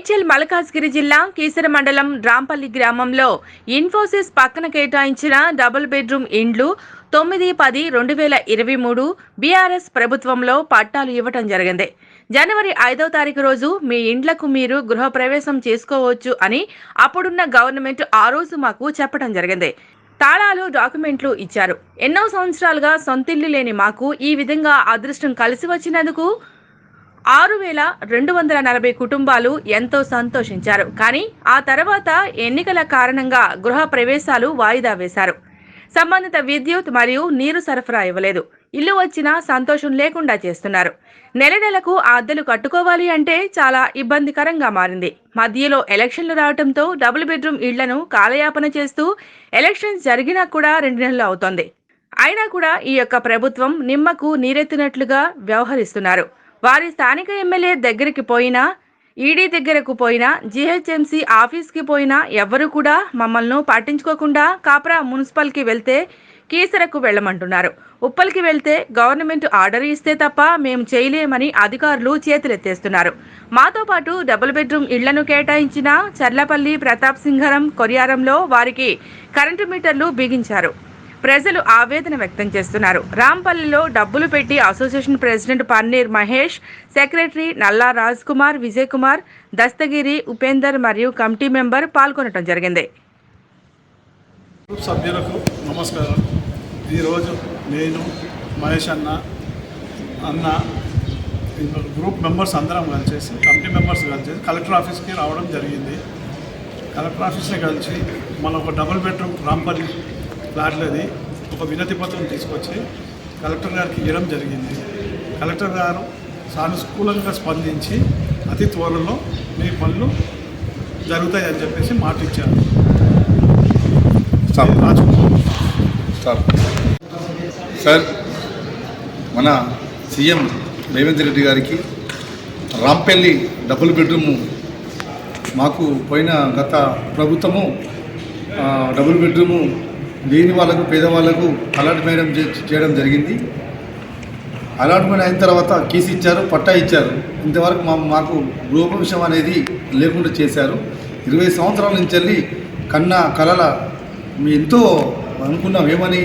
మేడ్చల్ మల్కాజ్గిరి జిల్లా కీసర మండలం రాంపల్లి గ్రామంలో ఇన్ఫోసిస్ పక్కన కేటాయించిన డబుల్ బెడ్రూమ్ ఇండ్లు 9-10-2023 బీఆర్ఎస్ ప్రభుత్వంలో పట్టాలు ఇవ్వటం జరిగింది. జనవరి 5వ తారీఖు రోజు మీ ఇండ్లకు మీరు గృహప్రవేశం చేసుకోవచ్చు అని అప్పుడున్న గవర్నమెంట్ ఆ రోజు మాకు చెప్పడం జరిగింది. తాళాలు డాక్యుమెంట్లు ఇచ్చారు. ఎన్నో సంవత్సరాలుగా సొంతిల్లు లేని మాకు ఈ విధంగా అదృష్టం కలిసి వచ్చినందుకు 6,240 కుటుంబాలు ఎంతో సంతోషించారు. కానీ ఆ తర్వాత ఎన్నికల కారణంగా గృహ ప్రవేశాలు వాయిదా వేశారు. సంబంధిత విద్యుత్ మరియు నీరు సరఫరా ఇవ్వలేదు. ఇల్లు వచ్చినా సంతోషం లేకుండా చేస్తున్నారు. నెలకు ఆ అద్దెలు కట్టుకోవాలి అంటే చాలా ఇబ్బందికరంగా మారింది. మధ్యలో ఎలక్షన్లు రావడంతో డబుల్ బెడ్రూమ్ ఇళ్లను కాలయాపన చేస్తూ ఎలక్షన్స్ జరిగినా కూడా 2 నెలలు అవుతోంది. అయినా కూడా ఈ యొక్క ప్రభుత్వం నిమ్మకు నీరెత్తినట్లుగా వ్యవహరిస్తున్నారు. వారి స్థానిక ఎమ్మెల్యే దగ్గరికి పోయినా, ఈడీ దగ్గరకు పోయినా, జీహెచ్ఎంసీ ఆఫీస్కి పోయినా ఎవ్వరూ కూడా మమ్మల్ని పట్టించుకోకుండా కాప్రా మున్సిపల్కి వెళ్తే కీసరకు వెళ్ళమంటున్నారు. ఉప్పల్కి వెళ్తే గవర్నమెంట్ ఆర్డర్ ఇస్తే తప్ప మేము చేయలేమని అధికారులు చేతులెత్తేస్తున్నారు. మాతో పాటు డబుల్ బెడ్రూమ్ ఇళ్లను కేటాయించిన చర్లపల్లి, ప్రతాప్ సింగరం, కొరియారంలో వారికి కరెంటు మీటర్లు బిగించారు. ప్రజలు ఆవేదన వ్యక్తం చేస్తున్నారు. రాంపల్లిలో డబ్బులు పెట్టి association president paneer Mahesh, secretary నల్లా రాజ్ కుమార్, విజయ్ కుమార్, దస్తగిరి, ఉపేందర్ మరియు కమిటీ మెంబర్ పాల్గొనడం జరిగింది. సభ్యులకు నమస్కారం. ఈరోజు నేను మహేష్ అన్న గ్రూప్ మెంబర్స్ అందరం కలిసేసి, కమిటీ మెంబర్స్ కలిసేసి కలెక్టర్ ఆఫీస్కి రావడం జరిగింది. కలెక్టర్ ఆఫీస్ని కలిసి మన ఒక డబుల్ బెడ్రూమ్ రాంపల్లి ఫ్లాట్లది ఒక వినతి పత్రం తీసుకొచ్చి కలెక్టర్ గారికి ఇవ్వడం జరిగింది. కలెక్టర్ గారు సానుకూలంగా స్పందించి అతి త్వరలో మీ పనులు జరుగుతాయని చెప్పేసి మాట ఇచ్చారు. సార్, మన సీఎం రేవంత్ రెడ్డి గారికి రాంపల్లి డబుల్ బెడ్రూము మాకు పోయిన గత ప్రభుత్వము డబుల్ బెడ్రూము లేని వాళ్ళకు, పేదవాళ్లకు అలాట్మెంట్ చేయడం జరిగింది. అలాట్మెంట్ అయిన తర్వాత కీస్ ఇచ్చారు, పట్టా ఇచ్చారు. ఇంతవరకు మాకు గృహప్రవేశం అనేది లేకుండా చేశారు. 20 సంవత్సరాల నుంచి వెళ్ళి కన్నా కలల మేము ఎంతో అనుకున్నాం. ఏమని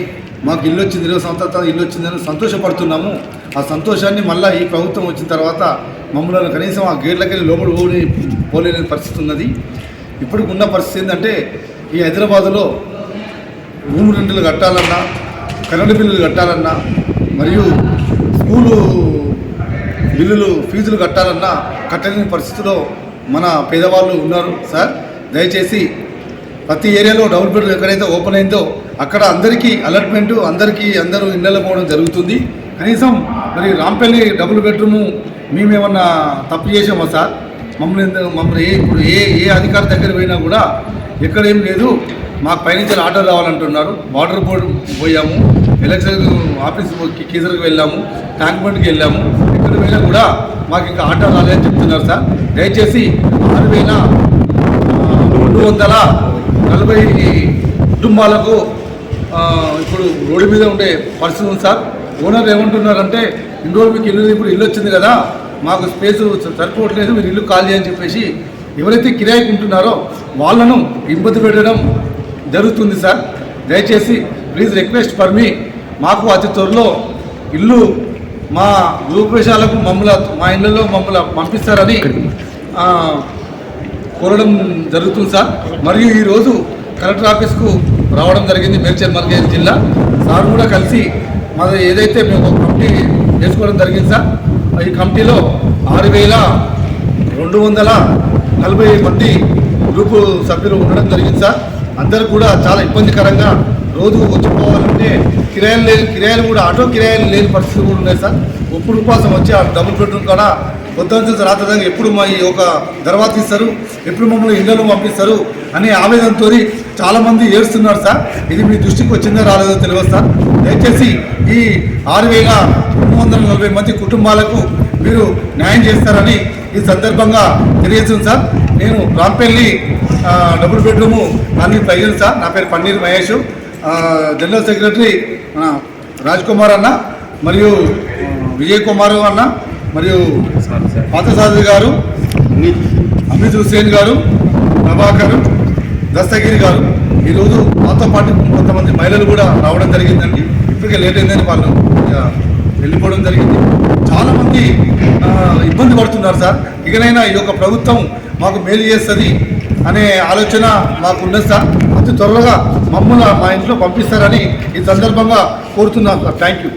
మాకు ఇల్లు వచ్చింది, 20 సంవత్సరాల ఇల్లు వచ్చిందని సంతోషపడుతున్నాము. ఆ సంతోషాన్ని మళ్ళీ ఈ ప్రభుత్వం వచ్చిన తర్వాత మమ్మల్ని కనీసం ఆ గేట్లకెళ్ళి లోపలి పోలేని పరిస్థితి ఉన్నది. ఇప్పటికి ఉన్న పరిస్థితి ఏంటంటే, ఈ హైదరాబాదులో రూమ్ రెంట్లు కట్టాలన్నా, కరెంటు బిల్లులు కట్టాలన్నా, మరియు స్కూలు బిల్లులు ఫీజులు కట్టాలన్నా కట్టలేని పరిస్థితిలో మన పేదవాళ్ళు ఉన్నారు. సార్, దయచేసి ప్రతి ఏరియాలో డబుల్ బెడ్రూమ్ ఎక్కడైతే ఓపెన్ అయిందో అక్కడ అందరికీ అలాట్మెంటు, అందరూ ఇళ్ళలో పోవడం జరుగుతుంది. కనీసం మరి రాంపల్లి డబుల్ బెడ్రూము మేమేమన్నా తప్పు చేసామా సార్? మమ్మల్ని ఇప్పుడు ఏ అధికారి దగ్గర పోయినా కూడా ఎక్కడేం లేదు, మాకు పైనుంచి ఆర్డర్ రావాలంటున్నారు. వాటర్ బోర్డు పోయాము, ఎలక్షన్ ఆఫీస్ కీసరకు వెళ్ళాము, ట్యాంక్ బండ్కి వెళ్ళాము. ఎక్కడ పోయినా కూడా మాకు ఇంకా ఆర్డర్ రాలేదని చెప్తున్నారు. సార్, దయచేసి 6,240 కుటుంబాలకు ఇప్పుడు రోడ్డు మీద ఉండే పరిస్థితి ఉంది. సార్, ఓనర్ ఏమంటున్నారంటే, ఇన్ని రోజులు మీకు ఇప్పుడు ఇల్లు వచ్చింది కదా, మాకు స్పేస్ సరిపోవట్లేదు, మీరు ఇల్లు ఖాళీ అని చెప్పేసి ఎవరైతే కిరాయికి ఉంటున్నారో వాళ్ళను ఇబ్బంది పెట్టడం జరుగుతుంది. సార్, దయచేసి ప్లీజ్ రిక్వెస్ట్ ఫర్ మీ, మాకు అతి త్వరలో ఇల్లు మా గృహప్రవేశాలకు మా ఇళ్లలో మమ్మల్ని పంపిస్తారని కోరడం జరుగుతుంది. సార్, మరియు ఈరోజు కలెక్టర్ ఆఫీస్కు రావడం జరిగింది. మేడ్చల్ మల్కాజ్గిరి జిల్లా సార్ కూడా కలిసి మాది ఏదైతే మేము ఒక కమిటీ వేసుకోవడం జరిగింది. సార్, ఈ కమిటీలో 6,240 మంది గ్రూపు సభ్యులు ఉండడం జరిగింది. సార్, అందరూ కూడా చాలా ఇబ్బందికరంగా రోజు వచ్చిపోవాలంటే కిరాయిలు కూడా ఆటో కిరాయిలు లేని పరిస్థితులు కూడా ఉన్నాయి. సార్, ఒప్పుడు ఉపవాసం వచ్చి ఆ డబుల్ బెడ్రూమ్ కూడా పొద్దున్న రాత్రి ఎప్పుడు మా ఈ ఒక దర్వాజ ఇస్తారు, ఎప్పుడు మమ్మల్ని ఇళ్లలో పంపిస్తారు అనే ఆవేదనతో చాలామంది ఏడుస్తున్నారు. సార్, ఇది మీ దృష్టికి వచ్చిందో రాలేదో తెలియదు. సార్, దయచేసి ఈ 6,340 మంది కుటుంబాలకు మీరు న్యాయం చేస్తారని ఈ సందర్భంగా తెలియజేస్తుంది. సార్, నేను రాంపల్లి డబుల్ బెడ్రూము అన్ని ప్రజలు. సార్, నా పేరు పన్నీర్ మహేష్, జనరల్ సెక్రటరీ రాజ్ కుమార్ అన్న, మరియు విజయ్ కుమార్ అన్న, మరియు పాతసారథి గారు, అమీద్ హుసేన్ గారు, ప్రభాకర్, దస్తగిరి గారు ఈరోజు మాతో పాటు కొంతమంది మహిళలు కూడా రావడం జరిగిందండి. ఇప్పటికే లేట్ అయిందని వాళ్ళు వెళ్ళిపోవడం జరిగింది. చాలామంది ఇబ్బంది పడుతున్నారు సార్. ఇకనైనా ఈ యొక్క ప్రభుత్వం మాకు మేలు చేస్తుంది అనే ఆలోచన మాకు ఉన్నది సార్. అతి త్వరగా మమ్మల్ని మా ఇంట్లో పంపిస్తారని ఈ సందర్భంగా కోరుతున్నాను సార్. Thank you.